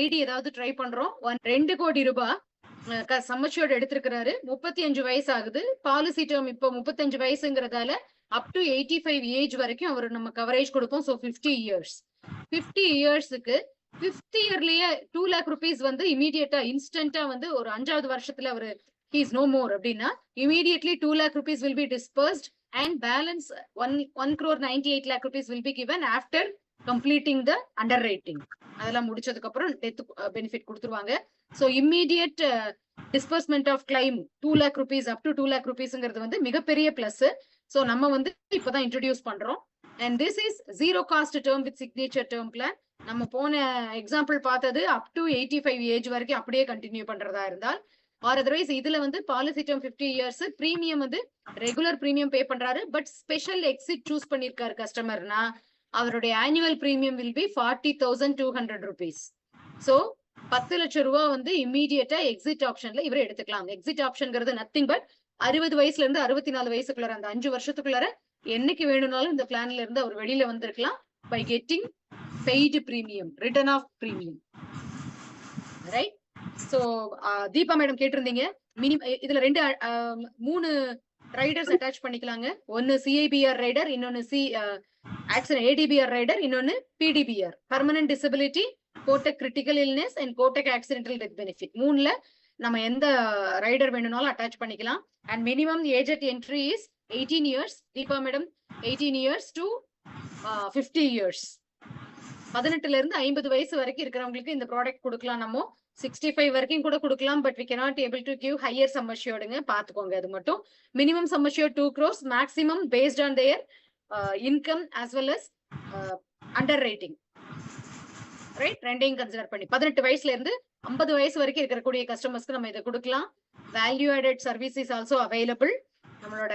ID ஏதாவது try பண்றோம். 2 கோடி ரூபாய் சம்மச்சோட எடுத்திருக்கிறாரு. 35 வயசு ஆகுது. பாலிசி டேர்ம் இப்போ 35 வயசுங்கிறதால அப் டு 85 ஏஜ் வரைக்கும் அவர் நம்ம கவரேஜ் கொடுப்போம். So 50 years. 50 இயர்ஸுக்கு 5th இயர்லயே 2 lakh rupees வந்து இமீடியட்டா இன்ஸ்டன்டா வந்து ஒரு 5வது வருஷத்துல அவரு he is no more அப்படின்னா immediately 2 lakh rupees will be dispersed and balance 1 crore 98 lakh rupees will be given after completing the underwriting. அதெல்லாம் முடிச்சதுக்கு அப்புறம் டெத் பெனிஃபிட் கொடுத்துருவாங்க. So immediate disbursement of claim 2 lakh rupees up to 2 lakh rupeesங்கிறது வந்து மிகப்பெரிய plus. ஸோ நம்ம வந்து இப்பதான் இன்ட்ரடியூஸ் பண்றோம். And this is zero cost term with signature term plan. நம்ம போன எக்ஸாம்பிள் பார்த்தது அப் டு 85 ஏஜ் வரைக்கும் அப்படியே கண்டினியூ பண்றதா இருந்தால், ஆர் அதர்வைஸ் இதுல வந்து பாலிசி டேர்ம் 50 இயர்ஸ், பிரீமியம் வந்து ரெகுலர் பிரீமியம் பே பண்றாரு. பட் ஸ்பெஷல் எக்ஸிட் சூஸ் பண்ணிருக்காரு கஸ்டமர்னா அவருடைய annual premium will be 40,200 rupees. So 10 லட்சம் ரூபாய் வந்து இம்மீடியட்டா எக்ஸிட் ஆப்ஷன்ல இவர் எடுத்துக்கலாம். எக்ஸிட் ஆப்ஷன்ங்கிறது நத்திங் பட் 60 வயசுல இருந்து 64 வயசுக்குள்ளார அந்த 5 வருஷத்துக்குள்ளார என்னைக்கு வேணும்னாலும் இந்த பிளான்ல இருந்து அவர் வெளியில வந்திருக்கலாம் by getting paid premium, return of premium. Right. So Deepa madam கேட்டிருந்தீங்க இதுல 3 ரைடர்ஸ் அட்டாச் பண்ணிக்கலாங்க. ஒன்னு சிஐபிஆர் ரைடர், இன்னொன்னு ஏடிபிஆர் ரைடர், இன்னொன்னு PDBR permanent disability, Kotak critical illness and Kotak accidental death benefit. 3ல நம்ம எந்த ரைடர் வேணும்னாலும் அட்டாச் பண்ணிக்கலாம். And minimum age at entry is 18 years. Deepa madam 18 years to 50 years. 18ல இருந்து 50 வயசு வரைக்கும் இருக்கிறவங்களுக்கு இந்த ப்ராடக்ட் கொடுக்கலாம். நம்ம 65 வரைக்கும் கூட கொடுக்கலாம். But we cannot able to give higher sum assuredங்க, பாத்துக்கோங்க. அது மட்டும் minimum sum assured 2 crores, maximum based on their income as well as underwriting. Right. ரெண்டையும் கன்சிடர் பண்ணி 18 வயசுல இருந்து 50 வயசு வரைக்கும் இருக்கக்கூடிய கஸ்டமர்ஸ்க்கு நம்ம இதை கொடுக்கலாம். Value added service is also available. நம்மளோட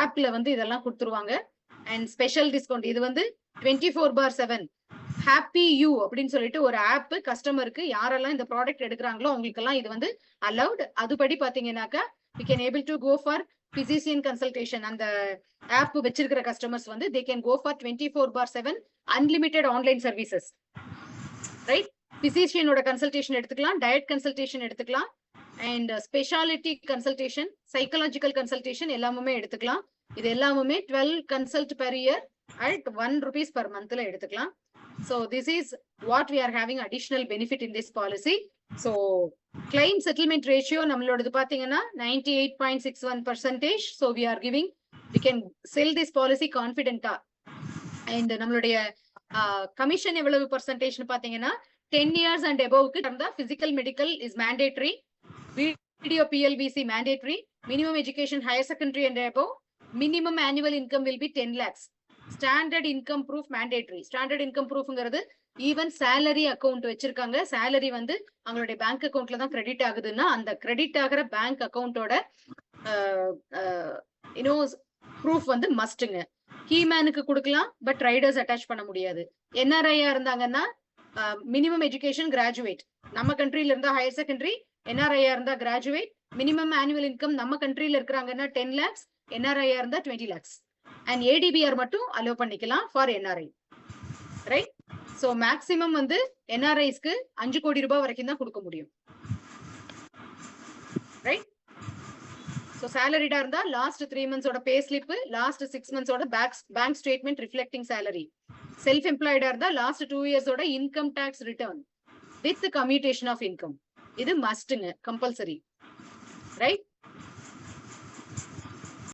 ஆப்ல வந்து இதெல்லாம் கொடுத்துருவாங்க. அண்ட் ஸ்பெஷல் டிஸ்கவுண்ட் இது வந்து 24/7 ஹாப்பி யூ அப்படின்னு சொல்லிட்டு ஒரு ஆப் கஸ்டமருக்கு யாரெல்லாம் இந்த ப்ராடக்ட் எடுக்கிறாங்களோ அவங்களுக்கெல்லாம் இது வந்து அலவுட். அதுபடி பாத்தீங்கன்னாக்கா we can able to go for physician consultation. அந்த ஆப் வச்சிருக்கிற கஸ்டமர்ஸ் வந்து they can go for 24/7 unlimited online services. Right. பிசிஷியனோட கன்சல்டேஷன் எடுத்துக்கலாம், டயட் கன்சல்டேஷன் எடுத்துக்கலாம், and speciality consultation, psychological consultation எல்லாமே எடுத்துக்கலாம். இது எல்லாமே 12 consult per year at 1 rupees per monthல எடுத்துக்கலாம். So this is what we are having additional benefit in this policy. So claim settlement ratio நம்மளோடது பாத்தீங்கன்னா 98.61%. So we are giving, we can sell this policy confident-ஆ. And நம்மளுடைய commission எவ்வளவு percentage பாத்தீங்கன்னா 10 years and above-க்கு இருந்தா physical medical is mandatory, video PLBC mandatory, minimum education higher secondary and above, minimum annual income will be 10 lakhs. Standard income proof mandatory. Standard income ப்ரூஃப்ங்கிறது even salary account வச்சிருக்காங்க, salary வந்து அவங்களுடைய bank அக்கௌண்ட்ல தான் credit ஆகுதுன்னா அந்த credit ஆகிற bank அக்கௌண்டோட proof வந்து மஸ்ட்டுங்க. கீமேனுக்கு கொடுக்கலாம், பட் ரைடர்ஸ் அட்டாச் பண்ண முடியாது. என்ஆர்ஐயா இருந்தாங்கன்னா மினிமம் எஜுகேஷன் கிராஜுவேட், நம்ம கண்ட்ரில இருந்தா ஹையர் செகண்டரி, என்ஆர்ஐயா இருந்தா கிராஜுவேட், மினிமம் ஆனுவல் இன்கம் நம்ம கண்ட்ரில இருக்கிறாங்கன்னா 10 lakhs, என்ஆர்ஐயா இருந்தா 20 lakhs. அண்ட் ஏடிபிஆர் மட்டும் அலோ பண்ணிக்கலாம் for NRI. Right. So maximum வந்து என்ஆர்ஐஸ்க்கு 5 கோடி ரூபாய் வரைக்கும் தான் கொடுக்க முடியும். ரைட். ஸோ சேலரிடா இருந்தா last 3 months pay slip, last 6 months bank statement reflecting salary. Self எம்ப்ளாய்டா இருந்தா last 2 years income tax return with computation of income. இது மஸ்ட்டுங்க, கம்பல்சரி. ரைட்.